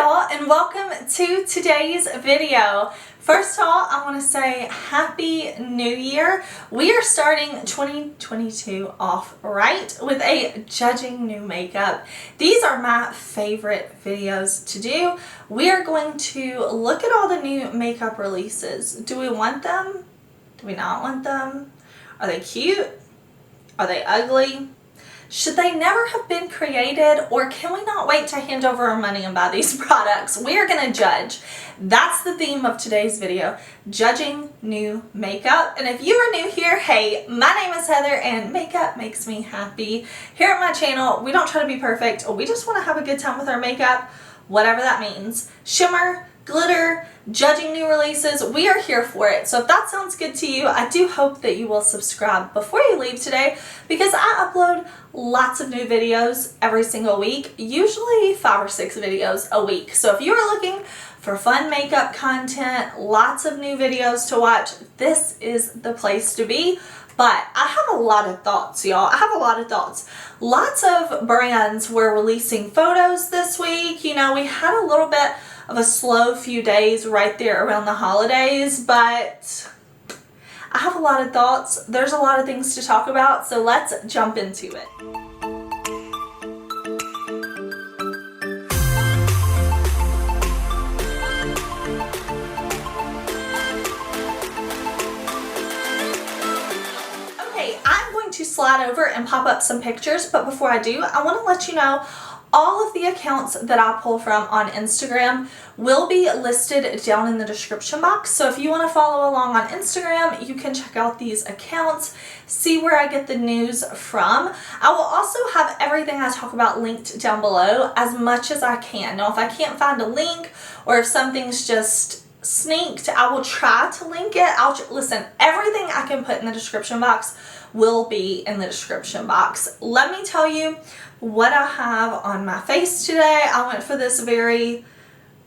y'all, and welcome to today's video. First of all, I want to say Happy New Year. We are starting 2022 off right with a judging new makeup. These are my favorite videos to do. We are going to look at all the new makeup releases. Do we want them? Do we not want them? Are they cute? Are they ugly? Should they never have been created, or can we not wait to hand over our money and buy these products? We are going to judge. That's the theme of today's video, judging new makeup. And if you are new here, hey, my name is Heather and makeup makes me happy. Here at my channel, we don't try to be perfect. We just want to have a good time with our makeup, whatever that means. Shimmer, glitter, judging new releases, we are here for it. So if that sounds good to you, I do hope that you will subscribe before you leave today, because I upload lots of new videos every single week, usually 5 or 6 videos a week. So if you are looking for fun makeup content, lots of new videos to watch, this is the place to be. But I have a lot of thoughts, y'all. I have a lot of thoughts. Lots of brands were releasing photos this week. You know, we had a little bit of a slow few days right there around the holidays, but I have a lot of thoughts. There's a lot of things to talk about, so let's jump into it. Okay, I'm going to slide over and pop up some pictures, but before I do, I want to let you know all of the accounts that I pull from on Instagram will be listed down in the description box. So if you want to follow along on Instagram, you can check out these accounts, see where I get the news from. I will also have everything I talk about linked down below as much as I can. Now, if I can't find a link, or if something's just sneaked, I will try to link it. Listen, everything I can put in the description box will be in the description box. Let me tell you what I have on my face today. I went for this very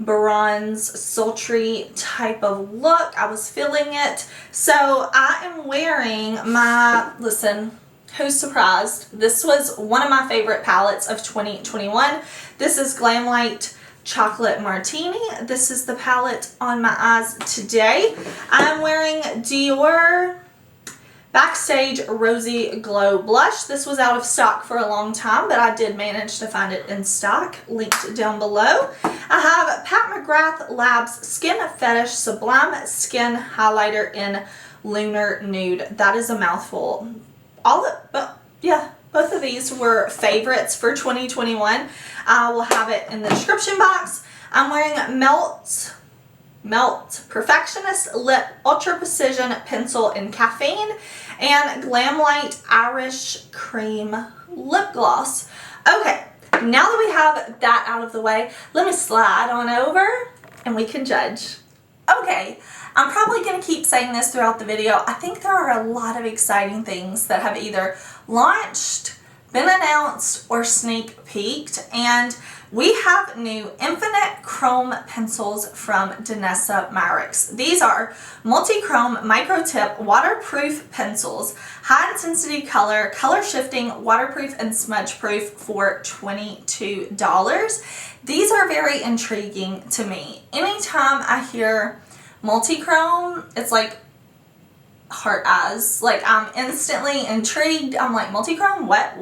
bronze, sultry type of look. I was feeling it. So I am wearing my, listen, who's surprised? This was one of my favorite palettes of 2021. This is Glamlight Chocolate Martini. This is the palette on my eyes today. I'm wearing Dior Backstage Rosy Glow Blush. This was out of stock for a long time, but I did manage to find it in stock, linked down below. I have Pat McGrath Labs Skin Fetish Sublime Skin Highlighter in Lunar Nude. That is a mouthful. Both of these were favorites for 2021. I will have it in the description box. I'm wearing Melt Perfectionist Lip Ultra Precision Pencil in Caffeine and Glamlight Irish Cream Lip Gloss. Okay, now that we have that out of the way, let me slide on over and we can judge. Okay, I'm probably going to keep saying this throughout the video. I think there are a lot of exciting things that have either launched, been announced, or sneak peeked, and we have new Infinite Chrome pencils from DANESSA MYRICKS. These are multi-chrome micro tip waterproof pencils, high intensity color, color shifting, waterproof and smudge proof for $22. These are very intriguing to me. Anytime I hear multi-chrome, it's like heart eyes. Like, I'm instantly intrigued. I'm like, multi-chrome? What?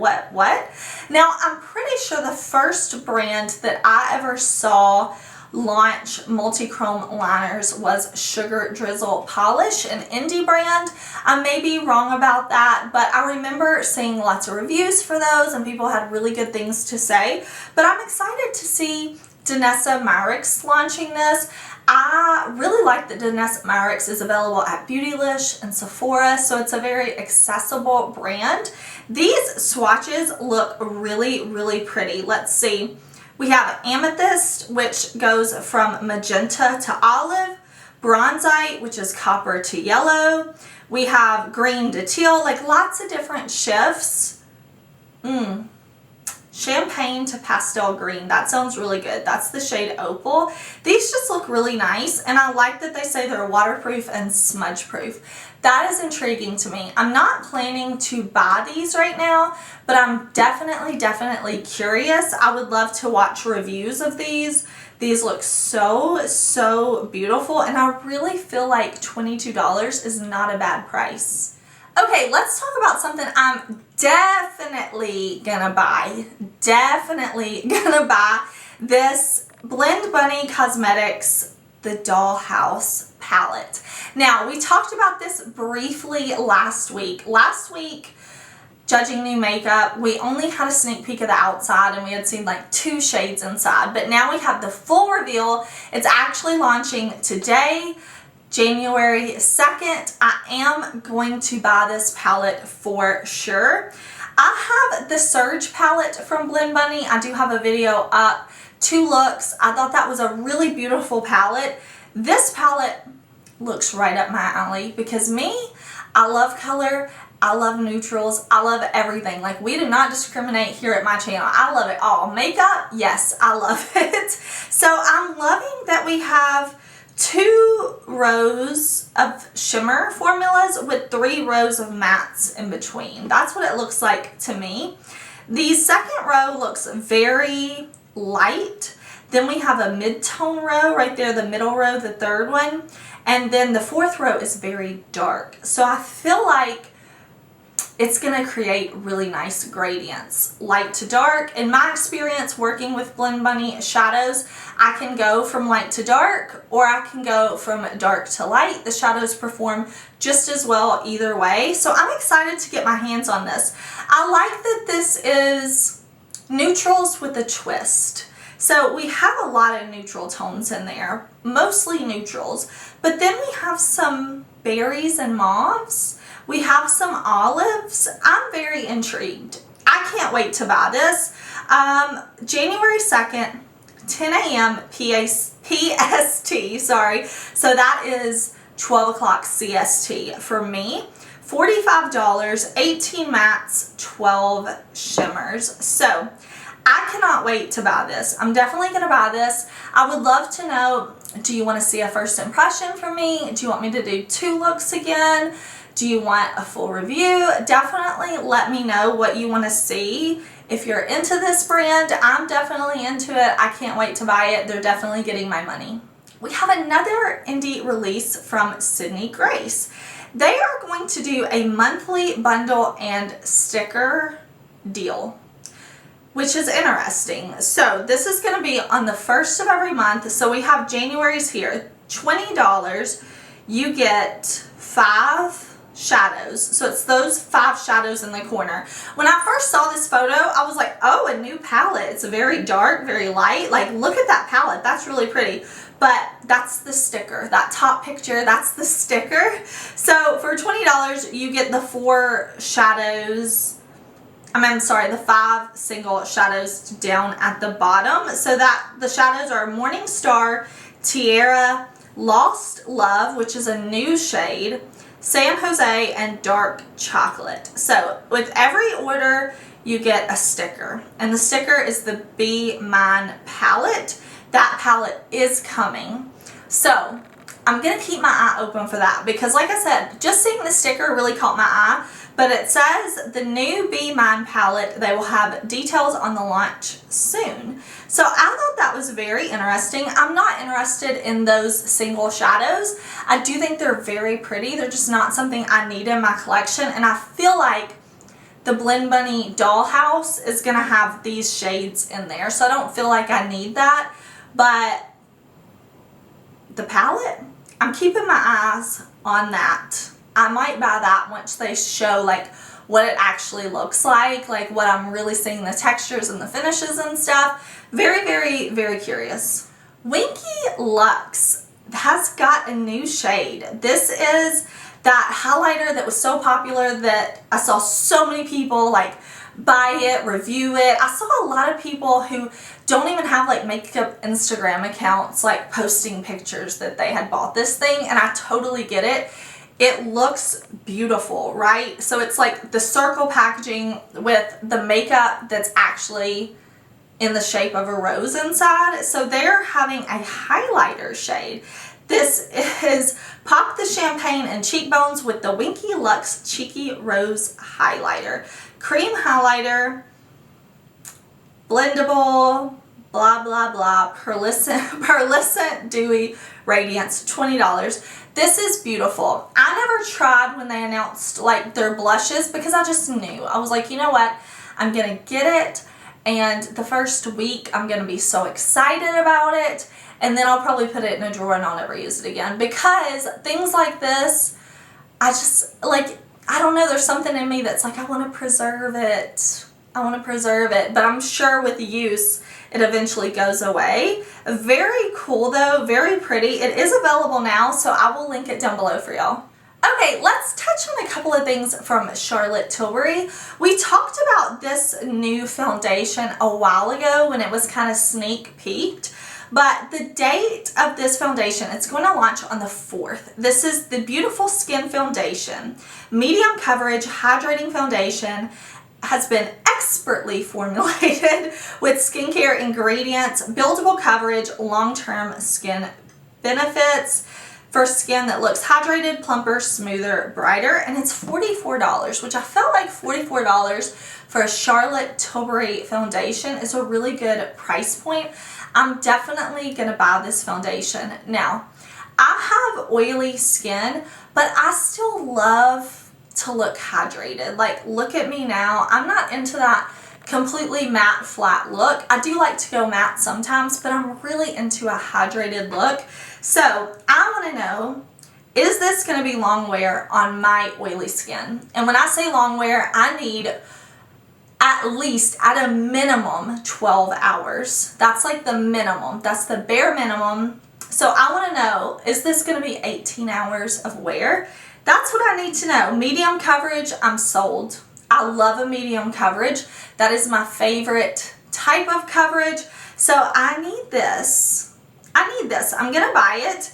Now, I'm pretty sure the first brand that I ever saw launch multi-chrome liners was Sugar Drizzle Polish, an indie brand. I may be wrong about that, but I remember seeing lots of reviews for those and people had really good things to say. But I'm excited to see DANESSA MYRICKS launching this. I really like that DANESSA MYRICKS is available at Beautylish and Sephora, so it's a very accessible brand. These swatches look really, really pretty. Let's see. We have Amethyst, which goes from magenta to olive, Bronzite, which is copper to yellow. We have green to teal, like lots of different shifts. Champagne to pastel green. That sounds really good. That's the shade Opal. These just look really nice, and I like that they say they're waterproof and smudge proof. That is intriguing to me. I'm not planning to buy these right now, but I'm definitely curious. I would love to watch reviews of these These look so beautiful, and I really feel like $22 is not a bad price. Okay, let's talk about something I'm definitely gonna buy. Definitely gonna buy this Blend Bunny Cosmetics, the Dollhouse Palette. Now, we talked about this briefly last week. Last week, judging new makeup, we only had a sneak peek of the outside and we had seen like 2 shades inside, but now we have the full reveal. It's actually launching today, January 2nd. I am going to buy this palette for sure. I have the Surge palette from Blend Bunny. I do have a video up, 2 looks. I thought that was a really beautiful palette. This palette looks right up my alley because I love color. I love neutrals. I love everything. Like, we do not discriminate here at my channel. I love it all. Makeup, yes, I love it. So I'm loving that we have 2 rows of shimmer formulas with 3 rows of mattes in between. That's what it looks like to me. The second row looks very light. Then we have a mid-tone row right there, the middle row, the third one. And then the 4th row is very dark. So I feel like it's going to create really nice gradients, light to dark. In my experience working with Blend Bunny shadows, I can go from light to dark, or I can go from dark to light. The shadows perform just as well either way. So I'm excited to get my hands on this. I like that this is neutrals with a twist. So we have a lot of neutral tones in there, mostly neutrals, but then we have some berries and mauves. We have some olives. I'm very intrigued. I can't wait to buy this. January 2nd, 10 a.m. PST, sorry. So that is 12 o'clock CST for me. $45, 18 mattes, 12 shimmers. So I cannot wait to buy this. I'm definitely going to buy this. I would love to know, do you want to see a first impression from me? Do you want me to do 2 looks again? Do you want a full review? Definitely let me know what you want to see. If you're into this brand, I'm definitely into it. I can't wait to buy it. They're definitely getting my money. We have another indie release from Sydney Grace. They are going to do a monthly bundle and sticker deal, which is interesting. So this is going to be on the 1st of every month. So we have January's here. $20. You get 5 shadows. So it's those 5 shadows in the corner. When I first saw this photo, I was like, oh, a new palette. It's very dark, very light. Like, look at that palette. That's really pretty. But that's the sticker. That top picture, that's the sticker. So for $20, you get the 4 shadows. I'm sorry, the 5 single shadows down at the bottom. So that the shadows are Morning Star, Tiara, Lost Love, which is a new shade, San Jose, and Dark Chocolate. So with every order, you get a sticker. And the sticker is the Be Mine palette. That palette is coming. So I'm going to keep my eye open for that because, like I said, just seeing the sticker really caught my eye. But it says the new Be Mine palette, they will have details on the launch soon. So I thought that was very interesting. I'm not interested in those single shadows. I do think they're very pretty. They're just not something I need in my collection. And I feel like the Blend Bunny Dollhouse is going to have these shades in there. So I don't feel like I need that. But the palette, I'm keeping my eyes on that. I might buy that once they show like what it actually looks like what I'm really seeing, the textures and the finishes and stuff. Very curious. Winky Luxe has got a new shade. This is that highlighter that was so popular that I saw so many people buy it, review it. I saw a lot of people who don't even have makeup Instagram accounts posting pictures that they had bought this thing, and I totally get it. It looks beautiful, right? So it's the circle packaging with the makeup that's actually in the shape of a rose inside. So they're having a highlighter shade. This is Pop the Champagne and Cheekbones with the Winky Luxe Cheeky Rose Highlighter. Cream highlighter, blendable, blah, blah, blah, Pearlescent Dewy Radiance, $20. This is beautiful. I never tried when they announced like their blushes because I just knew. I was like, you know what? I'm going to get it. And the first week, I'm going to be so excited about it. And then I'll probably put it in a drawer and I'll never use it again. Because things like this, I just, like, I don't know. There's something in me that's like, I want to preserve it. I want to preserve it. But I'm sure with use, it eventually goes away. Very cool though. Very pretty. It is available now. So I will link it down below for y'all. Okay, let's touch on a couple of things from Charlotte Tilbury. We talked about this new foundation a while ago when it was kind of sneak peeked, but the date of this foundation, it's going to launch on the 4th. This is the Beautiful Skin Foundation. Medium coverage, hydrating foundation, has been expertly formulated with skincare ingredients, buildable coverage, long-term skin benefits, for skin that looks hydrated, plumper, smoother, brighter, and it's $44, which I felt like $44 for a Charlotte Tilbury foundation is a really good price point. I'm definitely going to buy this foundation. Now, I have oily skin, but I still love to look hydrated. Like, look at me now. I'm not into that completely matte flat look. I do like to go matte sometimes, but I'm really into a hydrated look. So I want to know, is this going to be long wear on my oily skin? And when I say long wear, I need at least, at a minimum, 12 hours. That's like the minimum. That's the bare minimum. So I want to know, is this going to be 18 hours of wear? That's what I need to know. Medium coverage, I'm sold. I love a medium coverage. That is my favorite type of coverage. So I need this. I need this. I'm going to buy it.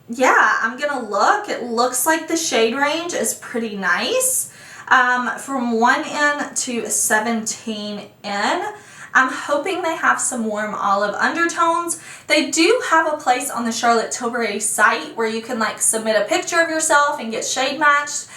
Yeah, I'm going to look. It looks like the shade range is pretty nice. From 1N to 17N. I'm hoping they have some warm olive undertones. They do have a place on the Charlotte Tilbury site where you can like submit a picture of yourself and get shade matched.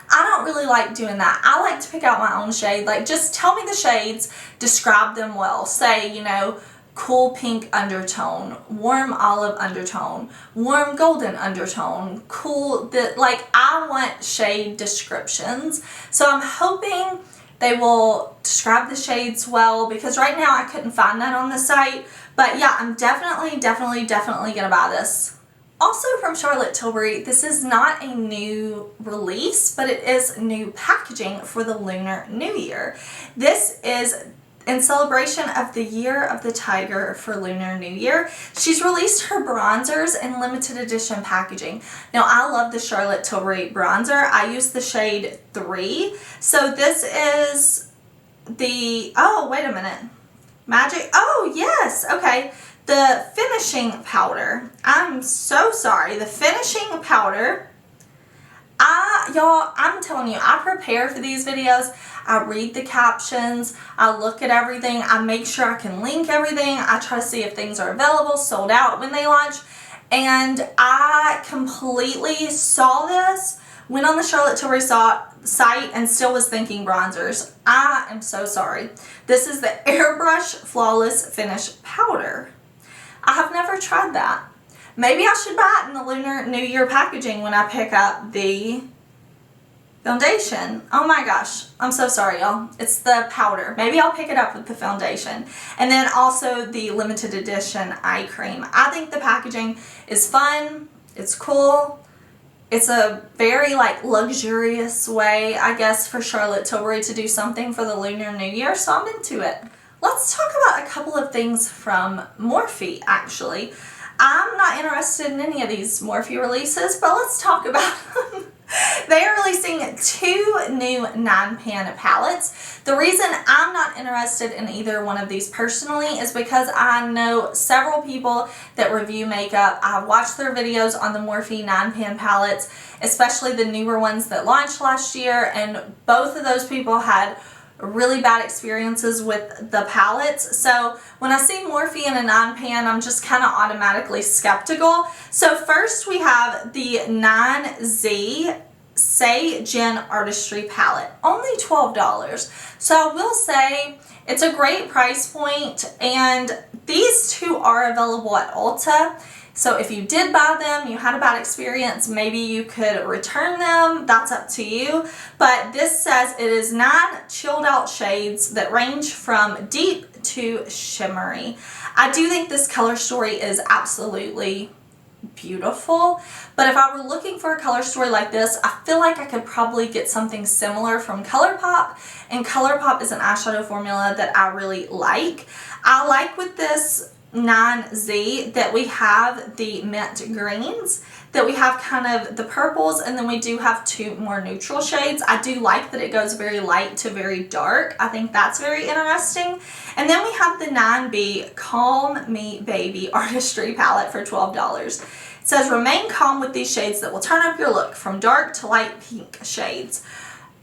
I don't really like doing that. I like to pick out my own shade. Like, just tell me the shades, describe them well. Say, you know, cool pink undertone, warm olive undertone, warm golden undertone, cool, like, I want shade descriptions. So I'm hoping they will describe the shades well, because right now I couldn't find that on the site. But yeah, I'm definitely gonna buy this. Also from Charlotte Tilbury, this is not a new release, but it is new packaging for the Lunar New Year. This is in celebration of the Year of the Tiger for Lunar New Year. She's released her bronzers in limited edition packaging. Now, I love the Charlotte Tilbury bronzer. I use the shade 3. So this is the, oh, wait a minute. Magic, oh, yes, okay. The finishing powder. I'm so sorry. The finishing powder. Y'all, I'm telling you, I prepare for these videos. I read the captions. I look at everything. I make sure I can link everything. I try to see if things are available, sold out when they launch. And I completely saw this, went on the Charlotte Tilbury site, and still was thinking bronzers. I am so sorry. This is the Airbrush Flawless Finish Powder. I have never tried that. Maybe I should buy it in the Lunar New Year packaging when I pick up the foundation. Oh my gosh. I'm so sorry, y'all. It's the powder. Maybe I'll pick it up with the foundation. And then also the limited edition eye cream. I think the packaging is fun. It's cool. It's a very like luxurious way, I guess, for Charlotte Tilbury to do something for the Lunar New Year. So I'm into it. Let's talk about a couple of things from Morphe, actually. I'm not interested in any of these Morphe releases, but let's talk about them. They are releasing 2 new 9-pan palettes. The reason I'm not interested in either one of these personally is because I know several people that review makeup. I've watched their videos on the Morphe 9-pan palettes, especially the newer ones that launched last year, and both of those people had really bad experiences with the palettes. So when I see Morphe in a 9-pan, I'm just kind of automatically skeptical. So first we have the 9Z Say Jen Artistry palette, only $12. So I will say it's a great price point, and these two are available at Ulta. So if you did buy them, you had a bad experience, maybe you could return them. That's up to you. But this says it is 9 chilled out shades that range from deep to shimmery. I do think this color story is absolutely beautiful, but if I were looking for a color story like this, I feel like I could probably get something similar from Colourpop, and Colourpop is an eyeshadow formula that I really like. I like with this 9Z that we have the mint greens, that we have kind of the purples, and then we do have 2 more neutral shades. I do like that it goes very light to very dark. I think that's very interesting. And then we have the 9B Calm Me Baby Artistry palette for $12. It says remain calm with these shades that will turn up your look from dark to light pink shades.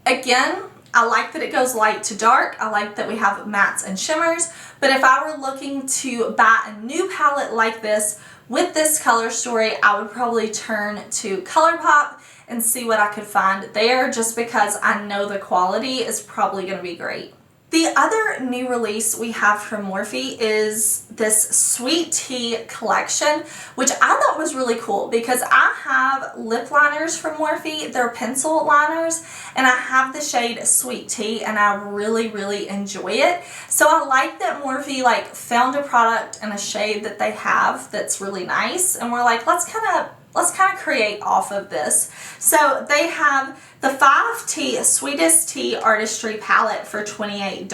Again, I like that it goes light to dark. I like that we have mattes and shimmers. But if I were looking to buy a new palette like this with this color story, I would probably turn to Colourpop and see what I could find there, just because I know the quality is probably going to be great. The other new release we have from Morphe is this Sweet Tea Collection, which I thought was really cool because I have lip liners from Morphe. They're pencil liners, and I have the shade Sweet Tea, and I really, really enjoy it. So I like that Morphe like found a product and a shade that they have that's really nice, and we're like, let's kind of create off of this. So they have the 5T Sweetest Tea Artistry palette for $28.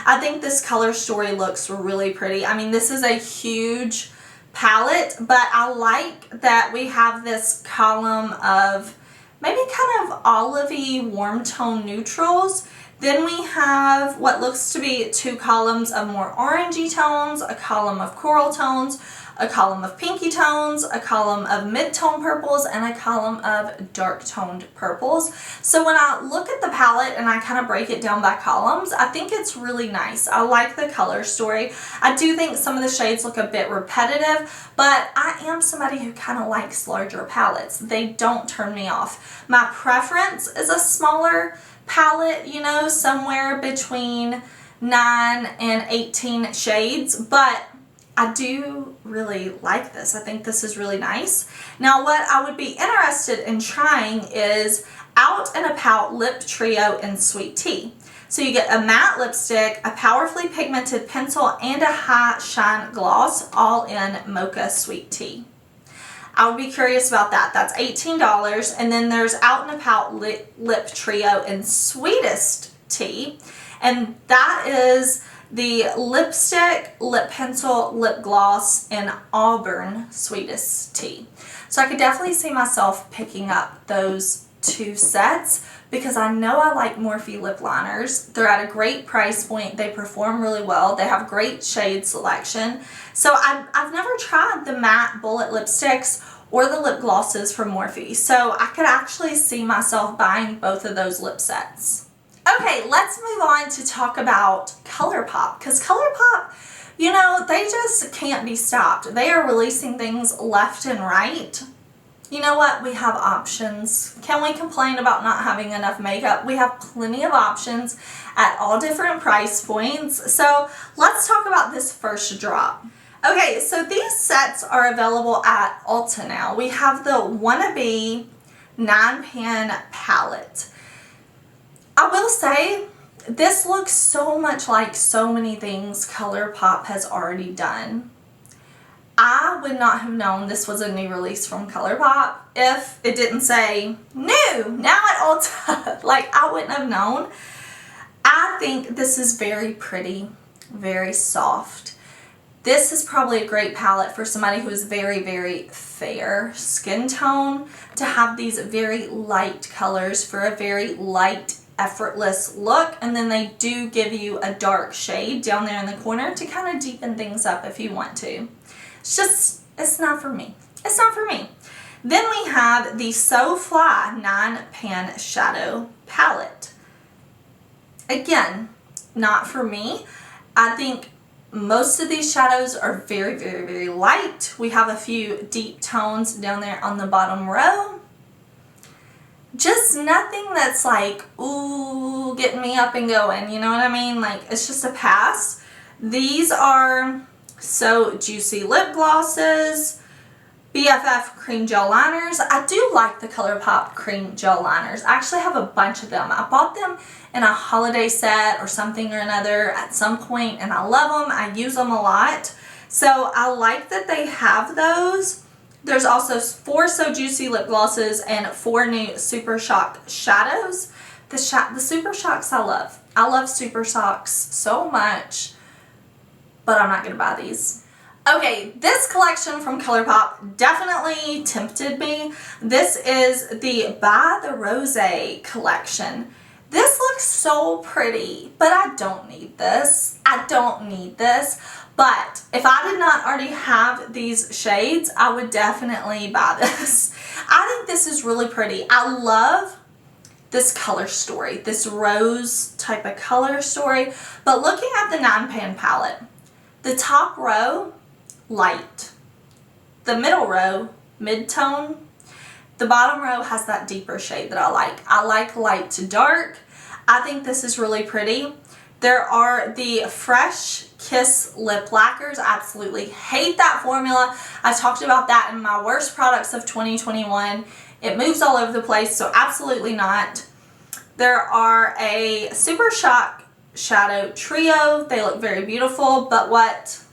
I think this color story looks really pretty. I mean, this is a huge palette, but I like that we have this column of maybe kind of olivey warm tone neutrals. Then we have what looks to be 2 columns of more orangey tones, a column of coral tones, a column of pinky tones, a column of mid-tone purples, and a column of dark-toned purples. So when I look at the palette and I kind of break it down by columns, I think it's really nice. I like the color story. I do think some of the shades look a bit repetitive, but I am somebody who kind of likes larger palettes. They don't turn me off. My preference is a smaller palette, you know, somewhere between 9 and 18 shades, but I do really like this. I think this is really nice. Now what I would be interested in trying is Out and About Lip Trio in Sweet Tea. So you get a matte lipstick, a powerfully pigmented pencil, and a high shine gloss, all in Mocha Sweet Tea. I would be curious about that. That's $18. And then there's Out and About Lip Trio in Sweetest Tea, and that is the lipstick, lip pencil, lip gloss, and Auburn Sweetest Tea. So I could definitely see myself picking up those 2 sets because I know I like Morphe lip liners. They're at a great price point. They perform really well. They have great shade selection. So I've never tried the matte bullet lipsticks or the lip glosses from Morphe. So I could actually see myself buying both of those lip sets. Okay, let's move on to talk about Colourpop, because Colourpop, you know, they just can't be stopped. They are releasing things left and right. You know what? We have options. Can we complain about not having enough makeup? We have plenty of options at all different price points. So let's talk about this first drop. Okay, so these sets are available at Ulta now. We have the Wannabe 9-pan palette. I will say, this looks so much like so many things Colourpop has already done. I would not have known this was a new release from Colourpop if it didn't say, new, now at Ulta. Like, I wouldn't have known. I think this is very pretty, very soft. This is probably a great palette for somebody who is very, very fair skin tone, to have these very light colors for a very light, effortless look, and then they do give you a dark shade down there in the corner to kind of deepen things up if you want to. It's not for me. It's not for me. Then we have the So Fly 9-pan shadow palette. Again, not for me. I think most of these shadows are very, very, very light. We have a few deep tones down there on the bottom row. just nothing that's like, ooh, getting me up and going, you know what I mean? Like, it's just a pass. These are So Juicy lip glosses, BFF cream gel liners. I do like the Colourpop cream gel liners. I actually have a bunch of them. I bought them in a holiday set or something or another at some point, and I love them. I use them a lot. So I like that they have those. There's also 4 So Juicy lip glosses and 4 new Super Shock shadows. The Super Shocks I love. I love Super Shocks so much, but I'm not going to buy these. Okay, this collection from Colourpop definitely tempted me. This is the By the Rose collection. This looks so pretty, but I don't need this. I don't need this. But if I did not already have these shades, I would definitely buy this. I think this is really pretty. I love this color story, this rose type of color story. But looking at the 9-pan palette, the top row, light. The middle row, mid-tone. The bottom row has that deeper shade that I like. I like light to dark. I think this is really pretty. There are the Fresh Kiss lip lacquers. I absolutely hate that formula. I talked about that in my worst products of 2021. It moves all over the place, so absolutely not. There are a Super Shock shadow trio. They look very beautiful, but what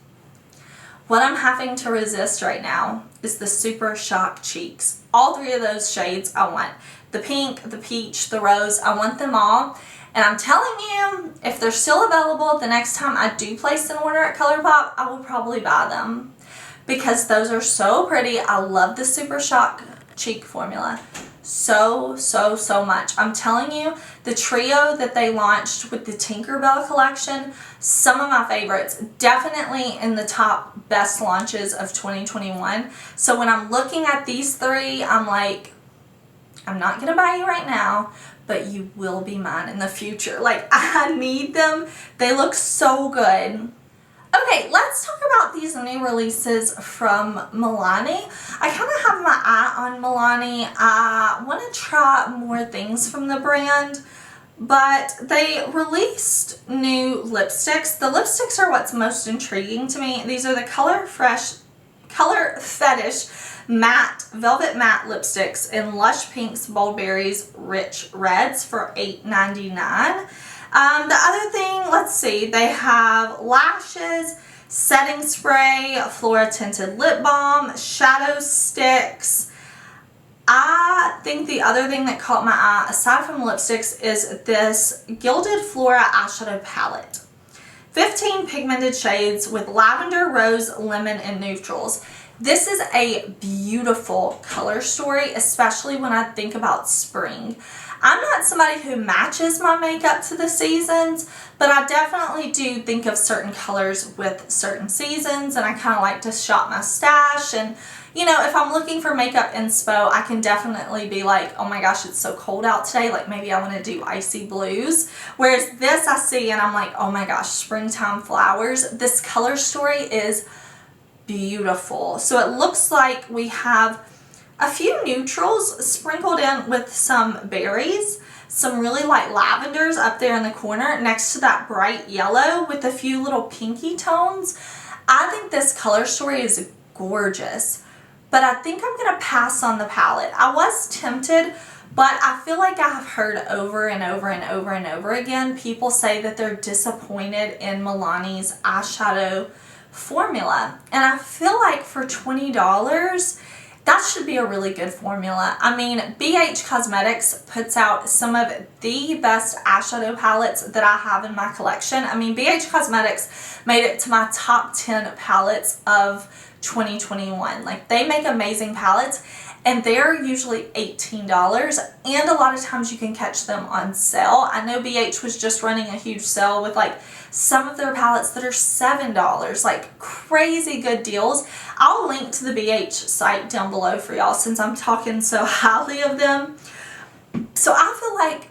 I'm having to resist right now is the Super Shock cheeks. All 3 of those shades I want. The pink, the peach, the rose, I want them all. And I'm telling you, if they're still available the next time I do place an order at Colourpop, I will probably buy them because those are so pretty. I love the Super Shock cheek formula so much. I'm telling you, the trio that they launched with the Tinkerbell collection, some of my favorites, definitely in the top best launches of 2021. So when I'm looking at these 3, I'm like, I'm not going to buy you right now, but you will be mine in the future. Like, I need them. They look so good. Okay, let's talk about these new releases from Milani. I kind of have my eye on Milani. I want to try more things from the brand, but they released new lipsticks. The lipsticks are what's most intriguing to me. These are the Color Fetish matte, velvet matte lipsticks in Lush Pinks, Bold Berries, Rich Reds for $8.99. The other thing, let's see, they have lashes, setting spray, Flora tinted lip balm, shadow sticks. I think the other thing that caught my eye, aside from lipsticks, is this Gilded Flora eyeshadow palette. 15 pigmented shades with lavender, rose, lemon, and neutrals. This is a beautiful color story, especially when I think about spring. I'm not somebody who matches my makeup to the seasons, but I definitely do think of certain colors with certain seasons, and I kind of like to shop my stash. And you know, if I'm looking for makeup inspo, I can definitely be like, oh my gosh, it's so cold out today, like maybe I want to do icy blues. Whereas this I see and I'm like, oh my gosh, springtime flowers. This color story is beautiful. So it looks like we have a few neutrals sprinkled in with some berries, some really light lavenders up there in the corner next to that bright yellow with a few little pinky tones. I think this color story is gorgeous, but I think I'm going to pass on the palette. I was tempted, but I feel like I have heard over and over and over and over again people say that they're disappointed in Milani's eyeshadow formula. And I feel like for $20, that should be a really good formula. I mean, BH Cosmetics puts out some of the best eyeshadow palettes that I have in my collection. I mean, BH Cosmetics made it to my top 10 palettes of 2021. Like, they make amazing palettes, and they're usually $18, and a lot of times you can catch them on sale. I know BH was just running a huge sale with like some of their palettes that are $7, like crazy good deals. I'll link to the BH site down below for y'all since I'm talking so highly of them. So I feel like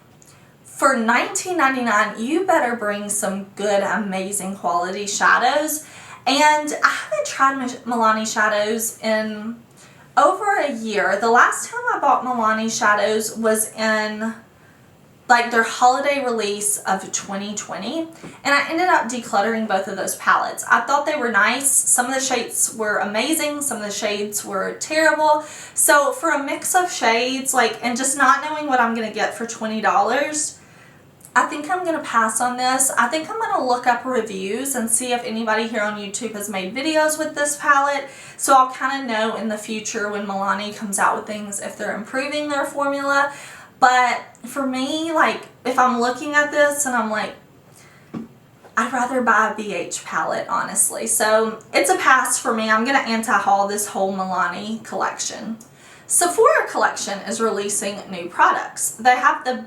for $19.99, you better bring some good, amazing quality shadows. And I haven't tried Milani shadows in over a year. The last time I bought Milani shadows was in like their holiday release of 2020, and I ended up decluttering both of those palettes. I thought they were nice. Some of the shades were amazing, some of the shades were terrible. So for a mix of shades, like, and just not knowing what I'm gonna get for $20, I think I'm gonna pass on this. I think I'm gonna look up reviews and see if anybody here on YouTube has made videos with this palette, so I'll kind of know in the future when Milani comes out with things if they're improving their formula. But for me, like, if I'm looking at this and I'm like, I'd rather buy a BH palette, honestly. So it's a pass for me. I'm going to anti-haul this whole Milani collection. Sephora Collection is releasing new products. They have the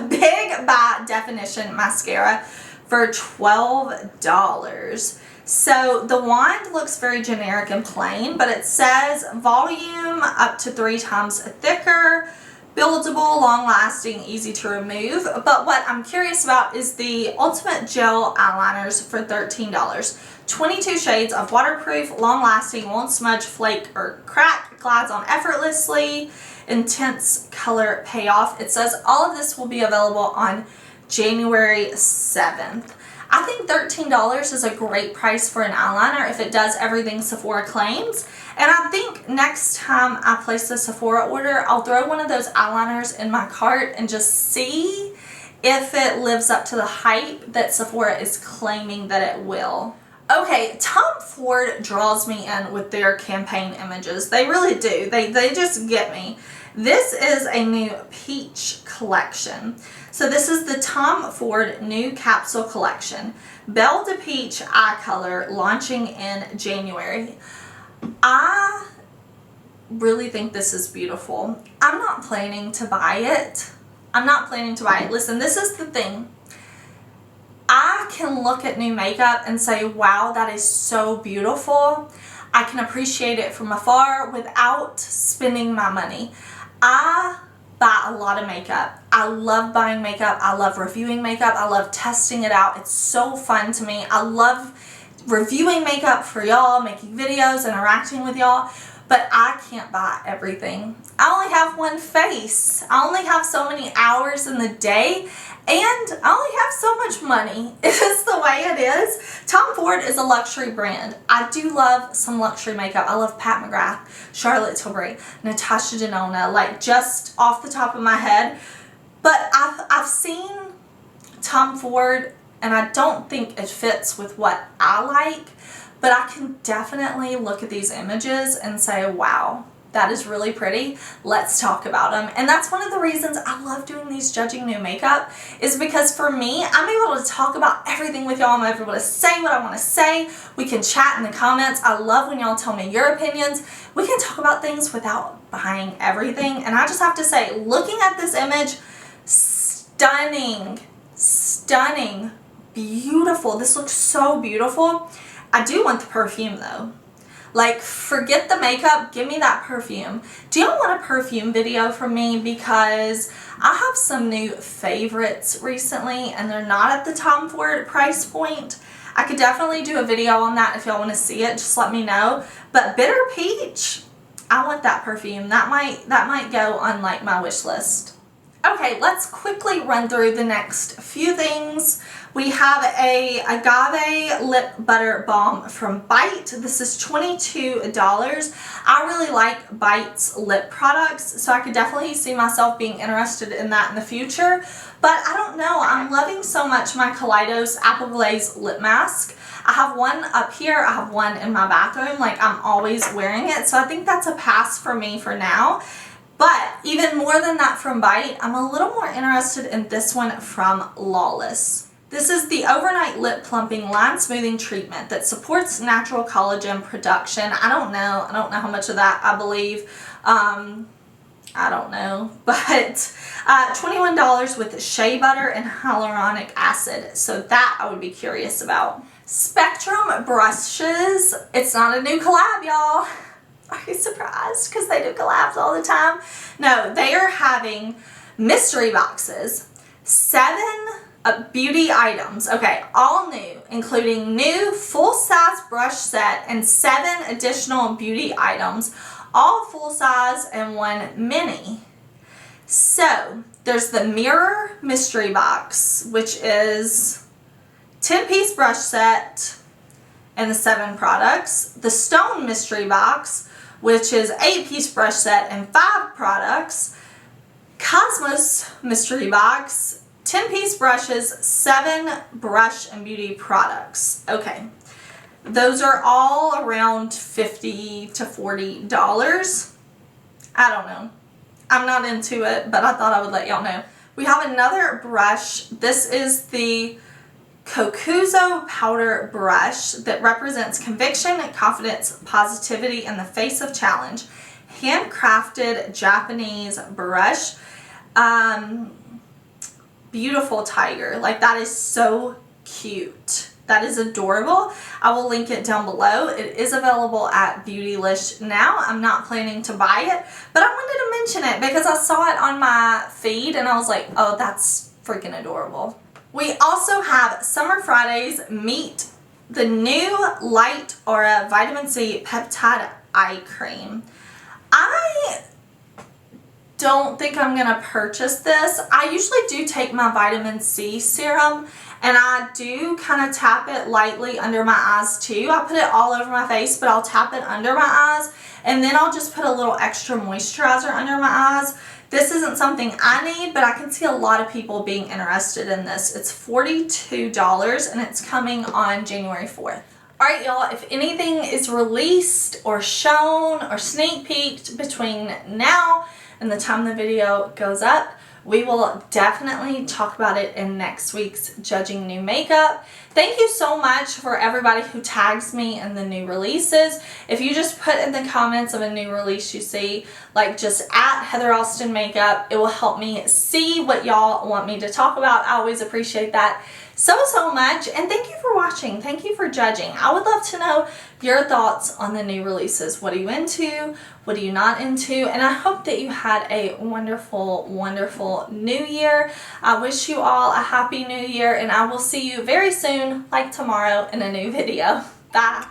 Big By Definition Mascara for $12. So the wand looks very generic and plain, but it says volume up to 3 times thicker, buildable, long-lasting, easy to remove. But what I'm curious about is the Ultimate Gel Eyeliners for $13. 22 shades of waterproof, long-lasting, won't smudge, flake, or crack, glides on effortlessly, intense color payoff. It says all of this will be available on January 7th. I think $13 is a great price for an eyeliner if it does everything Sephora claims. And I think next time I place a Sephora order, I'll throw one of those eyeliners in my cart and just see if it lives up to the hype that Sephora is claiming that it will. Okay, Tom Ford draws me in with their campaign images. They really do. They just get me. This is a new peach collection. So this is the Tom Ford new capsule collection. Belle de Peach eye color launching in January. I really think this is beautiful. I'm not planning to buy it. Listen, this is the thing. I can look at new makeup and say, wow, that is so beautiful. I can appreciate it from afar without spending my money. I buy a lot of makeup. I love buying makeup. I love reviewing makeup. I love testing it out. It's so fun to me. I love reviewing makeup for y'all, making videos, interacting with y'all, but I can't buy everything. I only have one face. I only have so many hours in the day, and I only have so much money. It's the way it is. Tom Ford is a luxury brand. I do love some luxury makeup. I love Pat McGrath, Charlotte Tilbury, Natasha Denona, like just off the top of my head. But I've seen Tom Ford, and I don't think it fits with what I like, but I can definitely look at these images and say, wow, that is really pretty. Let's talk about them. And that's one of the reasons I love doing these judging new makeup, is because for me, I'm able to talk about everything with y'all. I'm able to say what I want to say. We can chat in the comments. I love when y'all tell me your opinions. We can talk about things without buying everything. And I just have to say, looking at this image, stunning, stunning, beautiful. This looks so beautiful. I do want the perfume though. Like, forget the makeup, give me that perfume. Do y'all want a perfume video from me? Because I have some new favorites recently and they're not at the Tom Ford price point. I could definitely do a video on that if y'all want to see it, just let me know. But Bitter Peach, I want that perfume. That might go on like my wish list. Okay, let's quickly run through the next few things. We have a Agave Lip Butter Balm from Bite. This is $22. I really like Bite's lip products, so I could definitely see myself being interested in that in the future. But I don't know, I'm loving so much my Kaleidos Apple Glaze Lip Mask. I have one up here, I have one in my bathroom, like I'm always wearing it, so I think that's a pass for me for now. But even more than that from Bite, I'm a little more interested in this one from Lawless. This is the Overnight Lip Plumping Line Smoothing Treatment that supports natural collagen production. I don't know how much of that I believe. I don't know. But $21 with shea butter and hyaluronic acid. So that I would be curious about. Spectrum brushes. It's not a new collab, y'all. Are you surprised? Because they do collabs all the time. No, they are having mystery boxes. 7 beauty items. Okay, all new, including new full-size brush set and 7 additional beauty items, all full-size and 1 mini. So, there's the Mirror Mystery Box, which is 10-piece brush set and the 7 products. The Stone Mystery Box, which is 8-piece brush set and 5 products. Cosmos Mystery Box, 10-piece brushes, 7 brush and beauty products. Okay, those are all around $50 to $40. I don't know. I'm not into it, but I thought I would let y'all know. We have another brush. This is the Kokuzo powder brush that represents conviction, confidence, positivity in the face of challenge. Handcrafted Japanese brush. Beautiful tiger. Like, that is so cute. That is adorable. I will link it down below. It is available at Beautylish now. I'm not planning to buy it, but I wanted to mention it because I saw it on my feed and I was like, oh, that's freaking adorable. We also have Summer Fridays Meet the new Light Aura Vitamin C Peptide Eye Cream. I don't think I'm going to purchase this. I usually do take my vitamin C serum and I do kind of tap it lightly under my eyes too. I put it all over my face, but I'll tap it under my eyes and then I'll just put a little extra moisturizer under my eyes. This isn't something I need, but I can see a lot of people being interested in this. It's $42 and it's coming on January 4th. Alright y'all, if anything is released or shown or sneak peeked between now and the time the video goes up, we will definitely talk about it in next week's Judging New Makeup. Thank you so much for everybody who tags me in the new releases. If you just put in the comments of a new release you see, like just at Heather Austin Makeup, it will help me see what y'all want me to talk about. I always appreciate that so much, and thank you for watching. Thank you for judging. I would love to know your thoughts on the new releases. What are you into? What are you not into? And I hope that you had a wonderful new year. I wish you all a happy new year, and I will see you very soon, like tomorrow, in a new video. Bye.